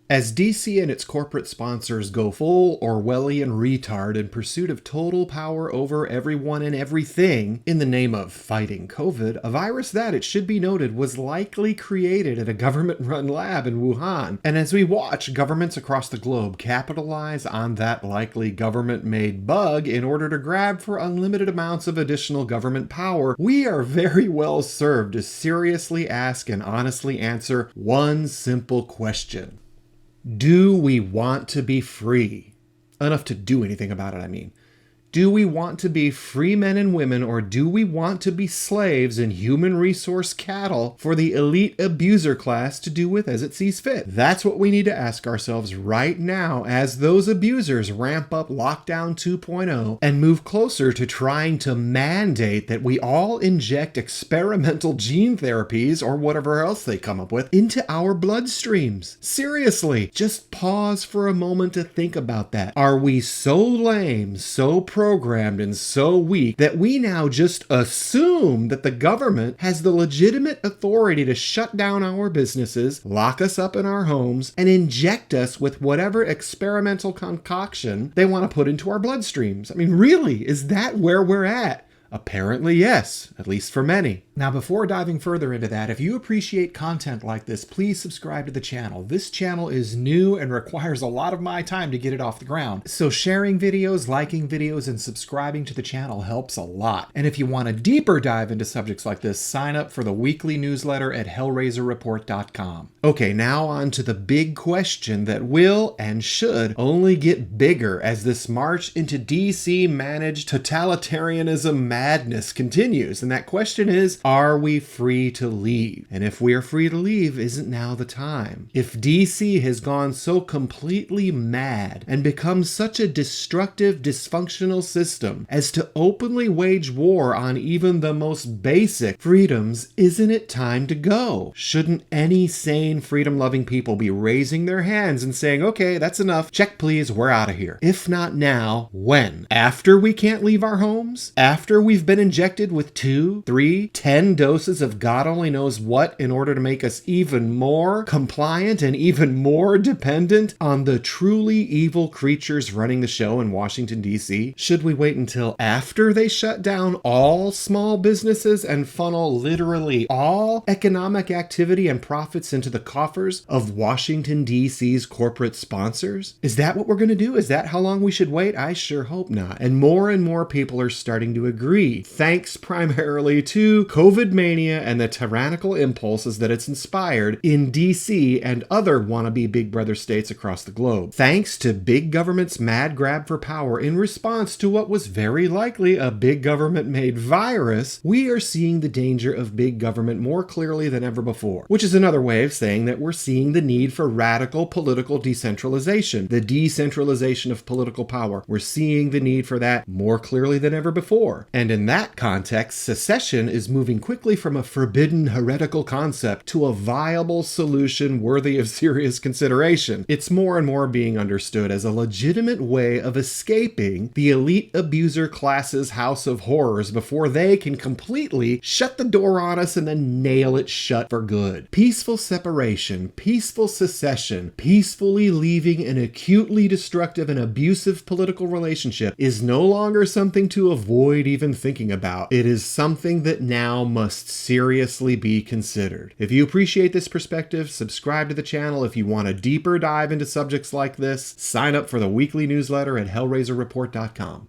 As DC and its corporate sponsors go full Orwellian retard in pursuit of total power over everyone and everything in the name of fighting COVID, a virus that, it should be noted, was likely created at a government-run lab in Wuhan. And as we watch governments across the globe capitalize on that likely government-made bug in order to grab for unlimited amounts of additional government power, we are very well served to seriously ask and honestly answer one simple question. Do we want to be free? Enough to do anything about it, I mean. Do we want to be free men and women, or do we want to be slaves and human resource cattle for the elite abuser class to do with as it sees fit? That's what we need to ask ourselves right now as those abusers ramp up Lockdown 2.0 and move closer to trying to mandate that we all inject experimental gene therapies or whatever else they come up with into our bloodstreams. Seriously, just pause for a moment to think about that. Are we so lame, so programmed and so weak that we now just assume that the government has the legitimate authority to shut down our businesses, lock us up in our homes, and inject us with whatever experimental concoction they want to put into our bloodstreams? I mean, really, is that where we're at? Apparently, yes, at least for many. Now, before diving further into that, if you appreciate content like this, please subscribe to the channel. This channel is new and requires a lot of my time to get it off the ground. So sharing videos, liking videos, and subscribing to the channel helps a lot. And if you want a deeper dive into subjects like this, sign up for the weekly newsletter at hellrazerreport.com. Okay, now on to the big question that will and should only get bigger as this march into DC-managed totalitarianism madness continues. And that question is, are we free to leave? And if we are free to leave, isn't now the time? If DC has gone so completely mad and become such a destructive, dysfunctional system as to openly wage war on even the most basic freedoms, isn't it time to go? Shouldn't any sane, freedom-loving people be raising their hands and saying, okay, that's enough, check please, we're out of here? If not now, when? After we can't leave our homes? After we've been injected with 2, 3, 10 doses of God only knows what in order to make us even more compliant and even more dependent on the truly evil creatures running the show in Washington, D.C.? Should we wait until after they shut down all small businesses and funnel literally all economic activity and profits into the coffers of Washington, D.C.'s corporate sponsors? Is that what we're going to do? Is that how long we should wait? I sure hope not. And more people are starting to agree, thanks primarily to Covidmania and the tyrannical impulses that it's inspired in DC and other wannabe Big Brother states across the globe. Thanks to big government's mad grab for power in response to what was very likely a big government-made virus, we are seeing the danger of big government more clearly than ever before, which is another way of saying that we're seeing the need for radical political decentralization, the decentralization of political power. We're seeing the need for that more clearly than ever before. And in that context, secession is moving quickly from a forbidden heretical concept to a viable solution worthy of serious consideration. It's more and more being understood as a legitimate way of escaping the elite abuser class's house of horrors before they can completely shut the door on us and then nail it shut for good. Peaceful separation, peaceful secession, peacefully leaving an acutely destructive and abusive political relationship is no longer something to avoid even thinking about. It is something that now must seriously be considered. If you appreciate this perspective, subscribe to the channel. If you want a deeper dive into subjects like this, sign up for the weekly newsletter at hellrazerreport.com.